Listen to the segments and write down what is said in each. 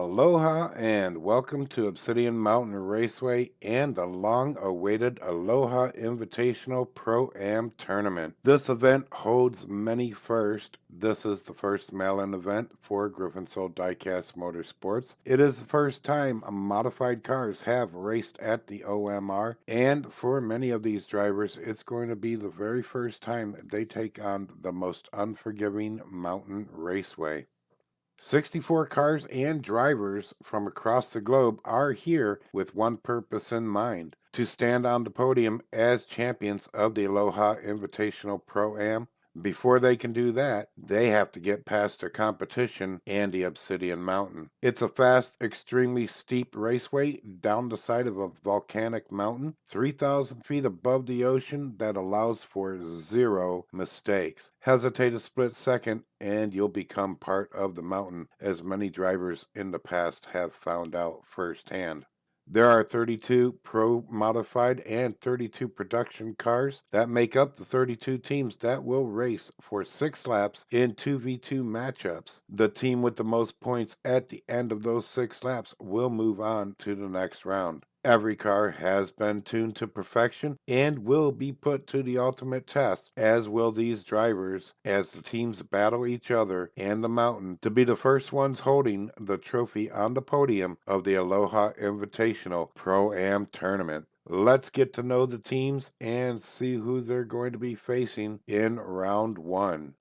Aloha and welcome to Obsidian Mountain Raceway and the long-awaited Aloha Invitational Pro-Am Tournament. This event holds many firsts. This is the first mail-in event for GryphonSoul Diecast MotorSports. It is the first time modified cars have raced at the OMR, and for many of these drivers, it's going to be the very first time they take on the most unforgiving mountain raceway. 64 cars and drivers from across the globe are here with one purpose in mind: to stand on the podium as champions of the Aloha Invitational Pro-Am. Before they can do that, they have to get past their competition and the Obsidian Mountain. It's a fast, extremely steep raceway down the side of a volcanic mountain, 3,000 feet above the ocean, that allows for zero mistakes. Hesitate a split second and you'll become part of the mountain, as many drivers in the past have found out firsthand. There are 32 Pro modified and 32 production cars that make up the 32 teams that will race for 6 laps in 2v2 matchups. The team with the most points at the end of those 6 laps will move on to the next round. Every car has been tuned to perfection and will be put to the ultimate test, as will these drivers, as the teams battle each other and the mountain to be the first ones holding the trophy on the podium of the Aloha Invitational Pro-Am Tournament. Let's get to know the teams and see who they're going to be facing in round 1.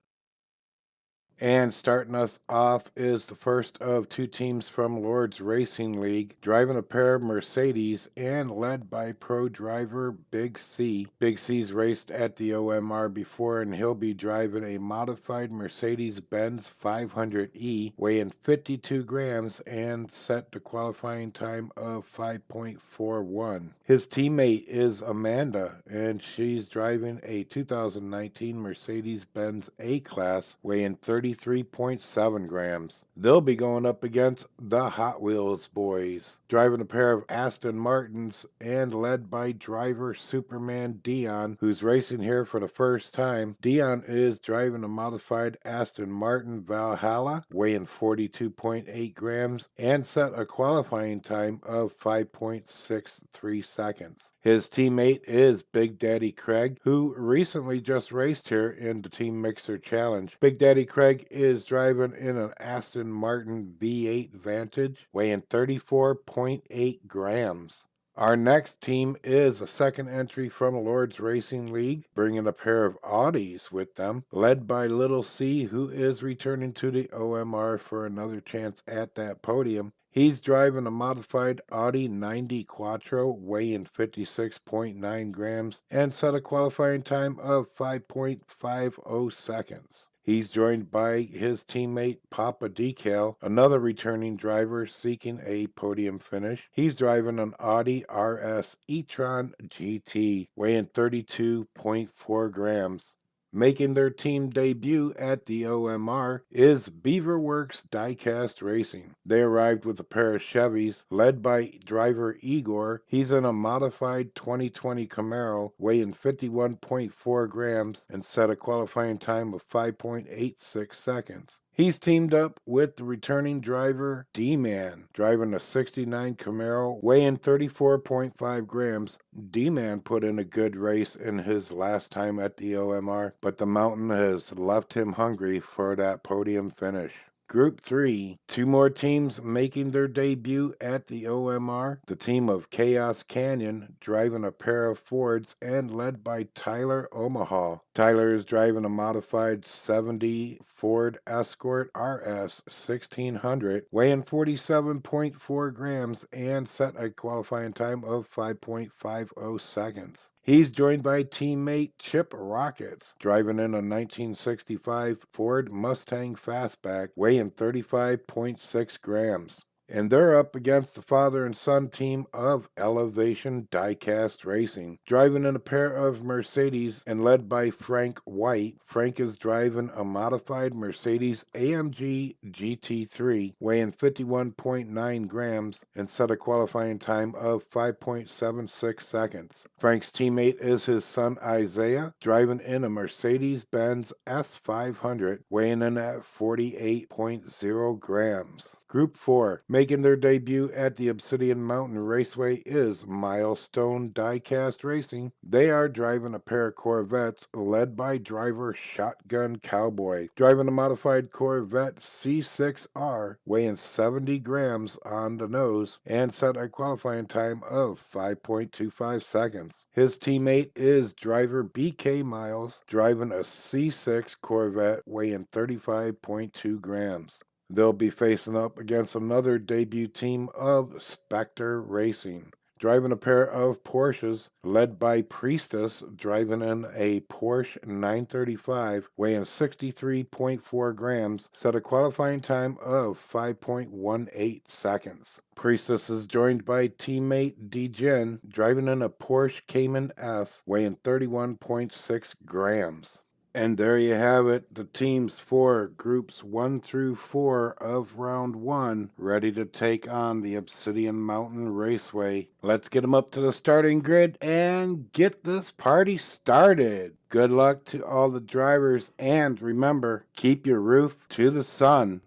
And starting us off is the first of 2 teams from Lord's Racing League, driving a pair of Mercedes and led by pro driver Big C. Big C's raced at the OMR before, and he'll be driving a modified Mercedes-Benz 500E weighing 52 grams and set the qualifying time of 5.41. His teammate is Amanda, and she's driving a 2019 Mercedes-Benz A-Class weighing 33.7 grams. They'll be going up against the Hot Wheels boys, driving a pair of Aston Martins and led by driver Superman Dion, who's racing here for the first time. Dion is driving a modified Aston Martin Valhalla weighing 42.8 grams and set a qualifying time of 5.63 seconds. His teammate is Big Daddy Craig, who recently just raced here in the Team Mixer Challenge. Big Daddy Craig is driving in an Aston Martin V8 Vantage weighing 34.8 grams. Our next team is a second entry from Lord's Racing League, bringing a pair of Audis with them, led by Little C, who is returning to the OMR for another chance at that podium. He's driving a modified Audi 90 Quattro weighing 56.9 grams and set a qualifying time of 5.50 seconds. He's joined by his teammate Papa Decal, another returning driver seeking a podium finish. He's driving an Audi RS e-tron GT weighing 32.4 grams. Making their team debut at the OMR is Beaverworks Diecast Racing. They arrived with a pair of Chevys, led by driver Igor. He's in a modified 2020 Camaro, weighing 51.4 grams, and set a qualifying time of 5.86 seconds. He's teamed up with the returning driver D-Man, driving a 69 Camaro, weighing 34.5 grams. D-Man put in a good race in his last time at the OMR, but the mountain has left him hungry for that podium finish. Group 3, 2 more teams making their debut at the OMR. The team of Chaos Canyon, driving a pair of Fords and led by Tyler Omaha. Tyler is driving a modified 70 Ford Escort RS 1600, weighing 47.4 grams and set a qualifying time of 5.50 seconds. He's joined by teammate Chip Rockets, driving in a 1965 Ford Mustang Fastback, weighing 35.6 grams. And they're up against the father and son team of Elevation Diecast Racing, driving in a pair of Mercedes and led by Frank White. Frank is driving a modified Mercedes AMG GT3, weighing 51.9 grams and set a qualifying time of 5.76 seconds. Frank's teammate is his son Isaiah, driving in a Mercedes-Benz S500, weighing in at 48.0 grams. Group 4, making their debut at the Obsidian Mountain Raceway, is Milestone Diecast Racing. They are driving a pair of Corvettes led by driver Shotgun Cowboy, driving a modified Corvette C6R, weighing 70 grams on the nose, and set a qualifying time of 5.25 seconds. His teammate is driver BK Miles, driving a C6 Corvette weighing 35.2 grams. They'll be facing up against another debut team of Spectre Racing, driving a pair of Porsches led by Priestess, driving in a Porsche 935 weighing 63.4 grams, set a qualifying time of 5.18 seconds. Priestess is joined by teammate DGen, driving in a Porsche Cayman S weighing 31.6 grams. And there you have it, the teams for groups 1 through 4 of round 1, ready to take on the Obsidian Mountain Raceway. Let's get them up to the starting grid and get this party started. Good luck to all the drivers, and remember, keep your roof to the sun.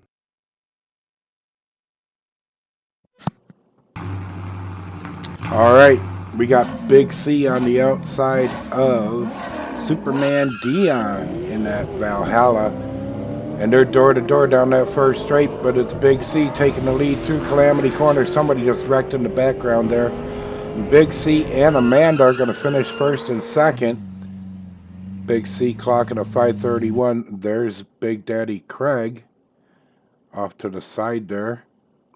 All right, we got Big C on the outside of Superman Dion in that Valhalla, and they're door to door down that first straight, but it's Big C taking the lead through Calamity Corner. Somebody just wrecked in the background there. And Big C and Amanda are going to finish first and second. Big C clocking a 5:31. There's Big Daddy Craig off to the side there,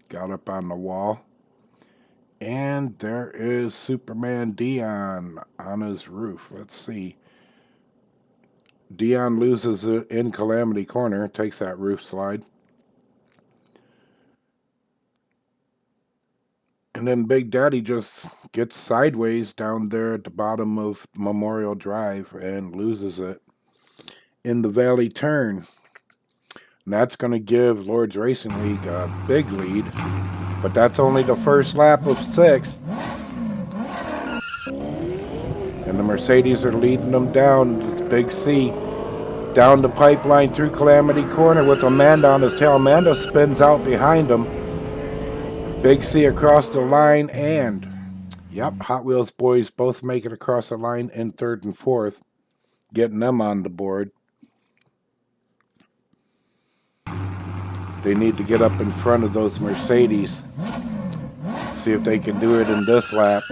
got up on the wall. And there is Superman Dion on his roof. Let's see. Dion loses it in Calamity Corner, takes that roof slide. And then Big Daddy just gets sideways down there at the bottom of Memorial Drive and loses it in the Valley Turn. And that's going to give Lord's Racing League a big lead, but that's only the first lap of 6. And the Mercedes are leading them down. It's Big C down the pipeline through Calamity Corner with Amanda on his tail. Amanda spins out behind him. Big C across the line, and yep, Hot Wheels boys both make it across the line in 3rd and 4th, getting them on the board. They need to get up in front of those Mercedes. See if they can do it in this lap.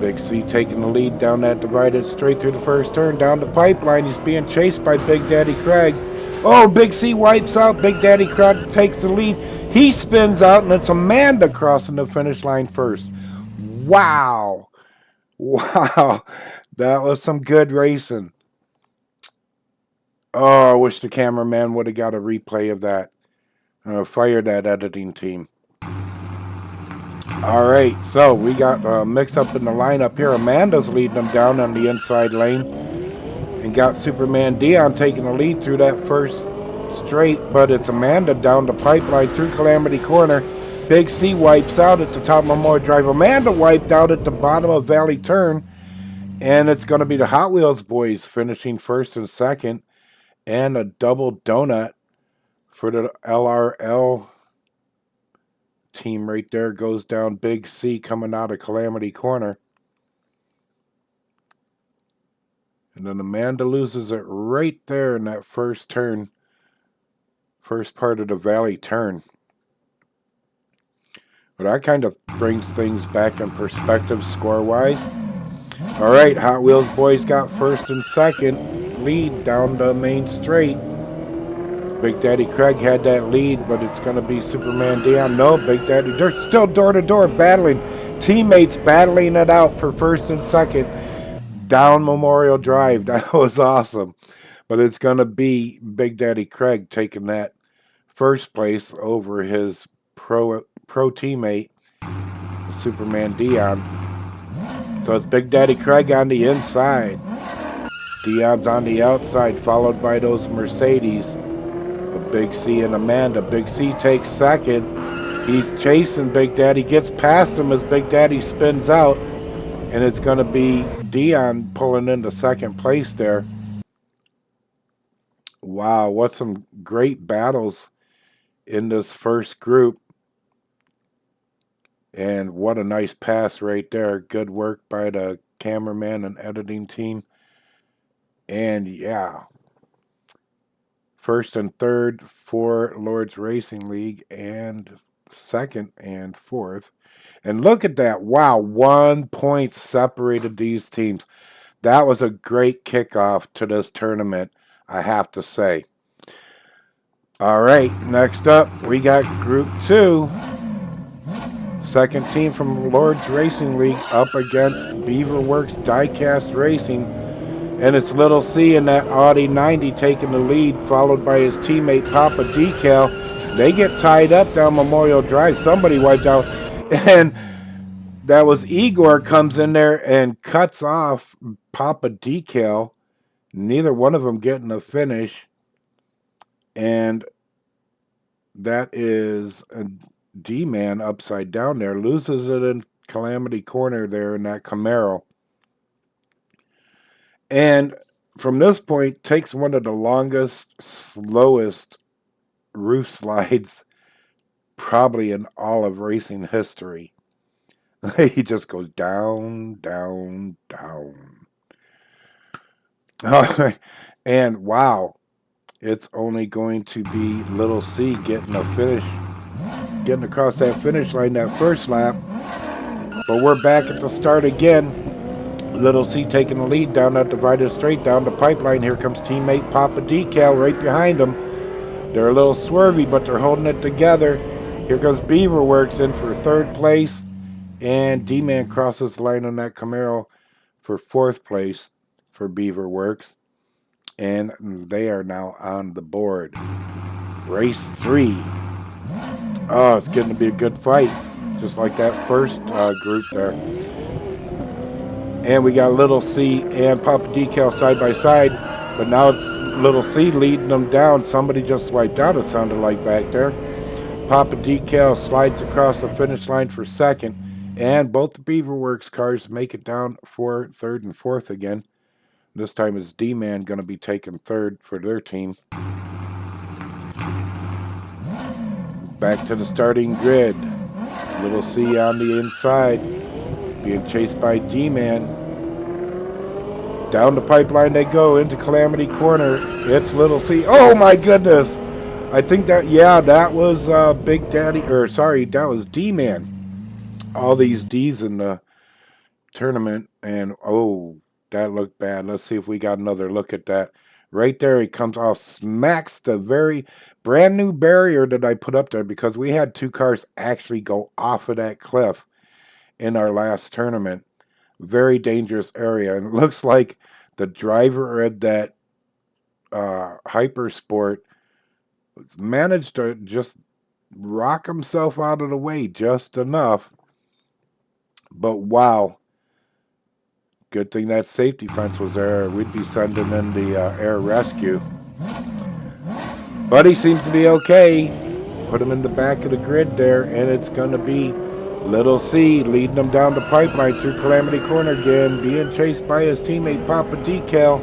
Big C taking the lead down that divided straight through the first turn, down the pipeline. He's being chased by Big Daddy Craig. Oh, Big C wipes out. Big Daddy Craig takes the lead. He spins out, and it's Amanda crossing the finish line first. Wow. Wow. That was some good racing. Oh, I wish the cameraman would have got a replay of that. Fire that editing team. All right, so we got a mix-up in the lineup here. Amanda's leading them down on the inside lane, and got Superman Dion taking the lead through that first straight, but it's Amanda down the pipeline through Calamity Corner. Big C wipes out at the top of Memorial Drive. Amanda wiped out at the bottom of Valley Turn, and it's going to be the Hot Wheels boys finishing first and second, and a double donut for the LRL team right there. Goes down Big C coming out of Calamity Corner. And then Amanda loses it right there in that first turn, first part of the Valley Turn. But that kind of brings things back in perspective score-wise. All right, Hot Wheels boys got first and second lead down the main straight. Big Daddy Craig had that lead, but it's going to be Superman Dion. No, Big Daddy, they're still door-to-door battling. Teammates battling it out for first and second down Memorial Drive. That was awesome. But it's going to be Big Daddy Craig taking that first place over his pro teammate, Superman Dion. So it's Big Daddy Craig on the inside. Dion's on the outside, followed by those Mercedes. Big C and Amanda. Big C takes second. He's chasing Big Daddy, gets past him as Big Daddy spins out, and it's going to be Dion pulling into second place there. Wow, what some great battles in this first group. And what a nice pass right there. Good work by the cameraman and editing team. And yeah, first and third for Lords Racing League, and second and fourth. And look at that. Wow, 1 point separated these teams. That was a great kickoff to this tournament, I have to say. All right, next up, we got Group 2. Second team from Lords Racing League up against Beaverworks Diecast Racing. And it's Little C in that Audi 90 taking the lead, followed by his teammate Papa Decal. They get tied up down Memorial Drive. Somebody wiped out. And that was Igor comes in there and cuts off Papa Decal. Neither one of them getting a finish. And that is a D-Man upside down there. Loses it in Calamity Corner there in that Camaro. And from this point, takes one of the longest, slowest roof slides probably in all of racing history. He just goes down, down, down. And wow, it's only going to be Little C getting a finish, getting across that finish line that first lap. But we're back at the start again. Little C taking the lead down that divided straight down the pipeline. Here comes teammate Papa Decal right behind him. They're a little swervy, but they're holding it together. Here comes Beaverworks in for third place. And D-Man crosses the line on that Camaro for fourth place for Beaverworks. And they are now on the board. Race 3. Oh, it's getting to be a good fight. Just like that first group there. And we got Little C and Papa Decal side by side. But now it's Little C leading them down. Somebody just wiped out, it sounded like back there. Papa Decal slides across the finish line for second. And both the Beaverworks cars make it down for third and fourth again. This time is D-Man going to be taking third for their team. Back to the starting grid. Little C on the inside, being chased by D-Man. Down the pipeline they go into Calamity Corner. It's Little C. Oh my goodness! I think that, yeah, that was Big Daddy, or sorry, that was D-Man. All these D's in the tournament, and oh, that looked bad. Let's see if we got another look at that. Right there, he comes off, smacks the very brand new barrier that I put up there, because we had two cars actually go off of that cliff in our last tournament. Very dangerous area. And it looks like the driver of that Hyper Sport managed to just rock himself out of the way just enough. But wow. Good thing that safety fence was there. We'd be sending in the air rescue. But he seems to be okay. Put him in the back of the grid there, and it's going to be Little C leading him down the pipeline through Calamity Corner again, being chased by his teammate Papa Decal.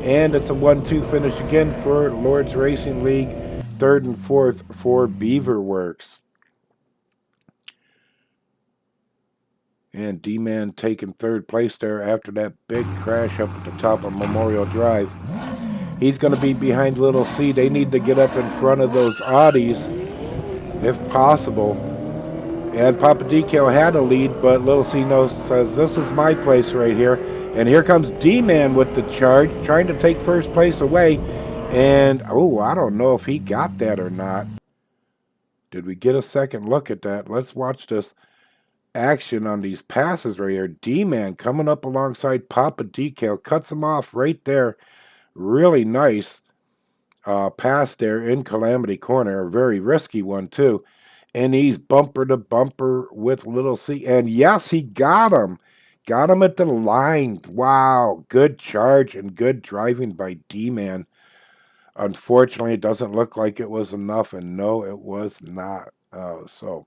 And it's a 1-2 finish again for Lords Racing League, third and fourth for Beaverworks. And D-Man taking third place there after that big crash up at the top of Memorial Drive. He's going to be behind Little C. They need to get up in front of those Audis, if possible. And Papa Decal had a lead, but Little C says, this is my place right here. And here comes D-Man with the charge, trying to take first place away. And, oh, I don't know if he got that or not. Did we get a second look at that? Let's watch this action on these passes right here. D-Man coming up alongside Papa Decal, cuts him off right there. Really nice pass there in Calamity Corner. A very risky one too. And he's bumper to bumper with Little C. And yes, he got him. Got him at the line. Wow. Good charge and good driving by D-Man. Unfortunately, it doesn't look like it was enough. And no, it was not. So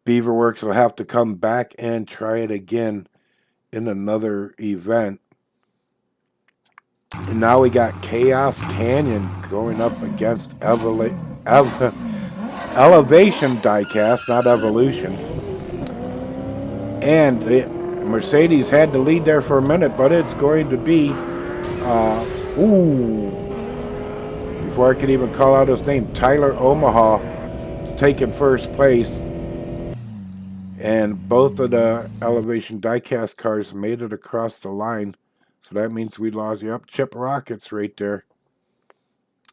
Beaverworks will have to come back and try it again in another event. And now we got Chaos Canyon going up against Elevation Diecast, not Evolution. And Mercedes had the lead there for a minute, but it's going to be, before I could even call out his name, Tyler Omaha is taking first place. And both of the Elevation Diecast cars made it across the line. So that means we lost. Yep, Chip Rockets right there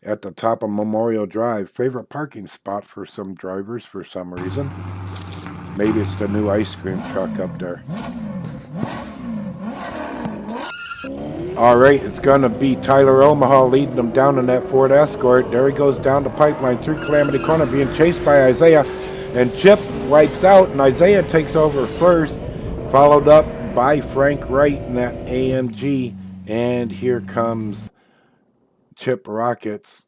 at the top of Memorial Drive. Favorite parking spot for some drivers for some reason. Maybe it's the new ice cream truck up there. All right, it's going to be Tyler Omaha leading them down in that Ford Escort. There he goes down the pipeline through Calamity Corner, being chased by Isaiah. And Chip wipes out, and Isaiah takes over first, followed up by Frank Wright in that AMG. And here comes Chip Rockets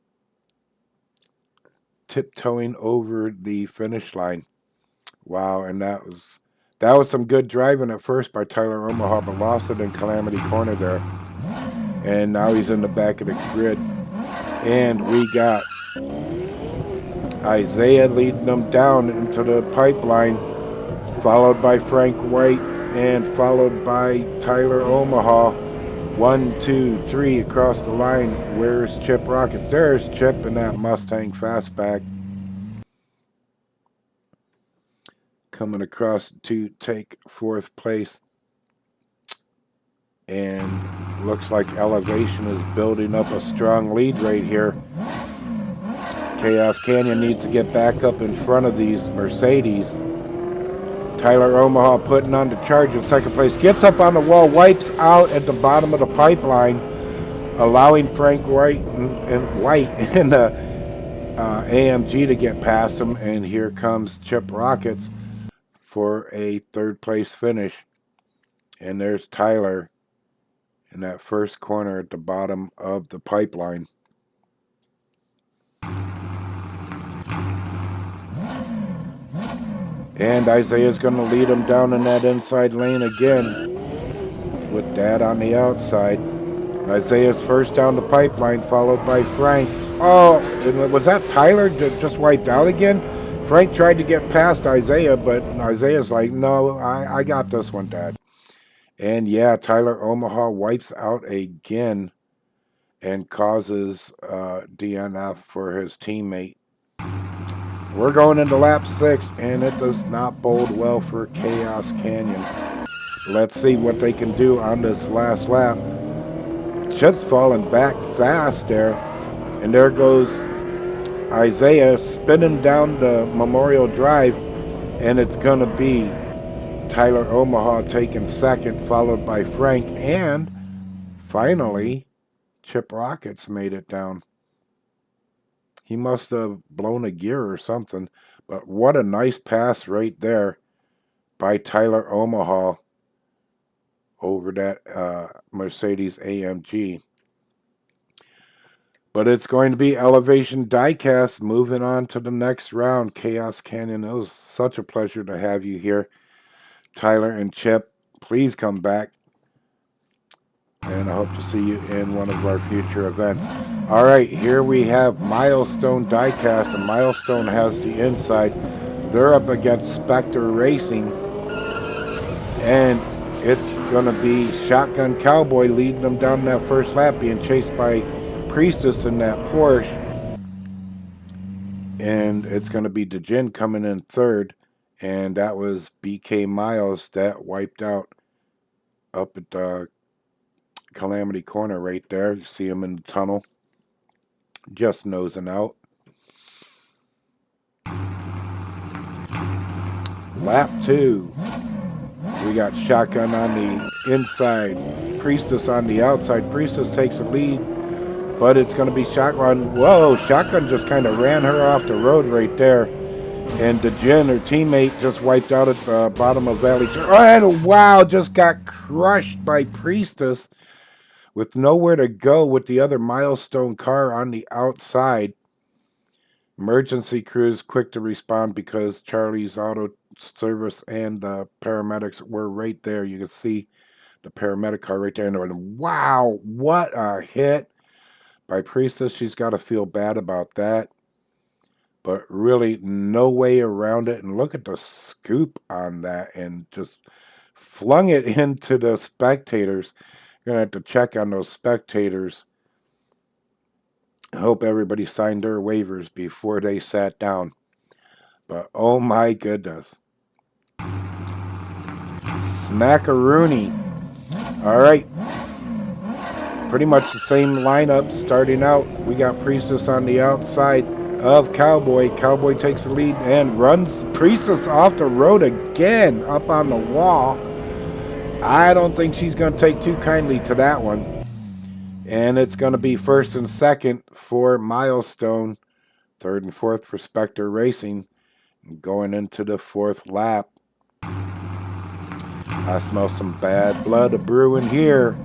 tiptoeing over the finish line. Wow, and that was some good driving at first by Tyler Omaha, but lost it in Calamity Corner there. And now he's in the back of the grid. And we got Isaiah leading them down into the pipeline, followed by Frank White and followed by Tyler Omaha. 1, 2, 3 across the line. Where's Chip Rockets? There's Chip in that Mustang Fastback, coming across to take fourth place. And looks like Elevation is building up a strong lead right here. Chaos Canyon needs to get back up in front of these Mercedes. Tyler Omaha putting on the charge in second place. Gets up on the wall, wipes out at the bottom of the pipeline, allowing Frank White and White in the AMG to get past him. And here comes Chip Rockets for a third place finish. And there's Tyler in that first corner at the bottom of the pipeline. And Isaiah's going to lead him down in that inside lane again with Dad on the outside. Isaiah's first down the pipeline, followed by Frank. Oh, was that Tyler just wiped out again? Frank tried to get past Isaiah, but Isaiah's like, no, I got this one, Dad. And yeah, Tyler Omaha wipes out again and causes DNF for his teammate. We're going into lap 6, and it does not bode well for Chaos Canyon. Let's see what they can do on this last lap. Chip's falling back fast there, and there goes Isaiah spinning down the Memorial Drive, and it's going to be Tyler Omaha taking second, followed by Frank, and finally, Chip Rockets made it down. He must have blown a gear or something, but what a nice pass right there by Tyler Omaha over that Mercedes AMG. But it's going to be Elevation Diecast moving on to the next round. Chaos Canyon, it was such a pleasure to have you here. Tyler and Chip, please come back. And I hope to see you in one of our future events. All right, here we have Milestone Diecast, and Milestone has the inside. They're up against Spectre Racing, and it's going to be Shotgun Cowboy leading them down that first lap, being chased by Priestess in that Porsche. And it's going to be DeGin coming in third, and that was BK Miles that wiped out up at the Calamity Corner right there. You see him in the tunnel, just nosing out. Lap 2. We got Shotgun on the inside, Priestess on the outside. Priestess takes the lead, but it's going to be Shotgun. Whoa, Shotgun just kind of ran her off the road right there. And DeGin, her teammate, just wiped out at the bottom of Valley. And wow, just got crushed by Priestess with nowhere to go with the other Milestone car on the outside. Emergency crews quick to respond because Charlie's Auto Service and the paramedics were right there. You can see the paramedic car right there. And wow, what a hit by Priestess. She's got to feel bad about that. But really, no way around it. And look at the scoop on that, and just flung it into the spectators. You're going to have to check on those spectators. I hope everybody signed their waivers before they sat down. But oh my goodness. Smackaroony. All right. Pretty much the same lineup starting out. We got Priestess on the outside of Cowboy. Cowboy takes the lead and runs Priestess off the road again, up on the wall. I don't think she's going to take too kindly to that one. And it's going to be first and second for Milestone, third and fourth for Spectre Racing, going into the fourth lap. I smell some bad blood brewing here.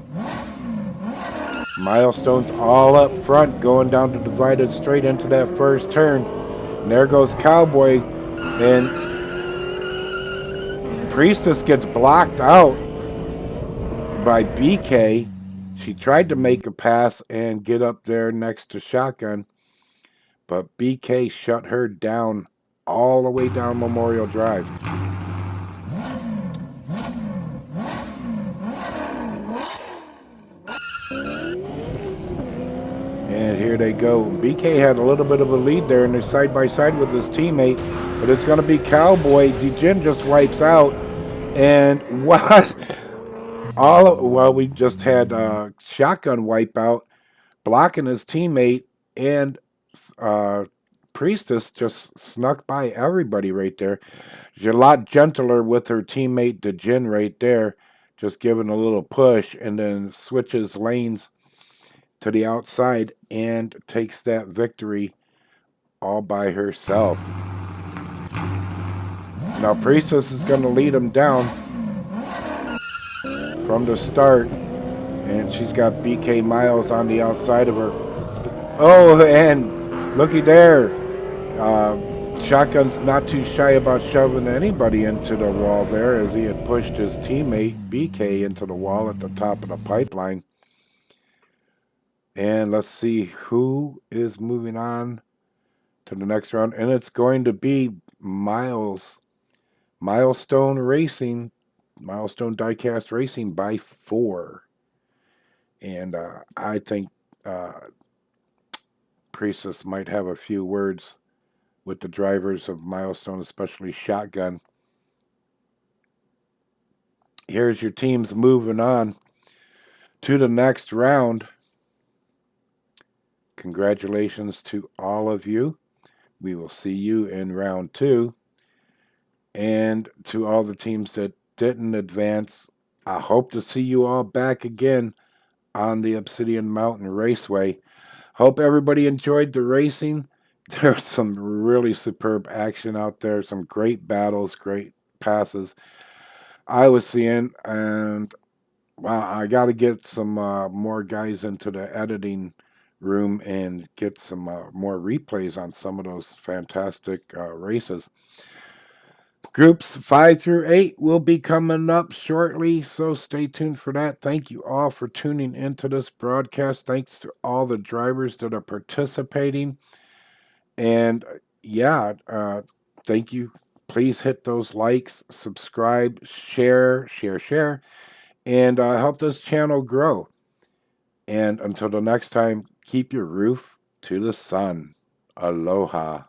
Milestone's all up front, going down the divided straight into that first turn. And there goes Cowboy, and Priestess gets blocked out by BK. She tried to make a pass and get up there next to Shotgun, but BK shut her down all the way down Memorial Drive. And here they go. BK had a little bit of a lead there, and they're side by side with his teammate, but it's going to be Cowboy. DeGen just wipes out, and what? Well, we just had Shotgun wipe out, blocking his teammate, and Priestess just snuck by everybody right there. She's a lot gentler with her teammate DeGen right there, just giving a little push, and then switches lanes to the outside and takes that victory all by herself. Now Priestess is going to lead him down from the start, and she's got BK Miles on the outside of her. Oh, and looky there. Shotgun's not too shy about shoving anybody into the wall there, as he had pushed his teammate BK into the wall at the top of the pipeline. And let's see who is moving on to the next round. And it's going to be Milestone Racing, Milestone Diecast Racing by 4. And I think Priestess might have a few words with the drivers of Milestone, especially Shotgun. Here's your teams moving on to the next round. Congratulations to all of you. We will see you in round 2. And to all the teams that didn't advance, I hope to see you all back again on the Obsidian Mountain Raceway. Hope everybody enjoyed the racing. There's some really superb action out there, some great battles, great passes I was seeing, and wow, I got to get some more guys into the editing room and get some more replays on some of those fantastic races. Groups 5 through 8 will be coming up shortly, so stay tuned for that. Thank you all for tuning into this broadcast. Thanks to all the drivers that are participating. And yeah, thank you. Please hit those likes, subscribe, share, and help this channel grow. And until the next time, keep your roof to the sun. Aloha.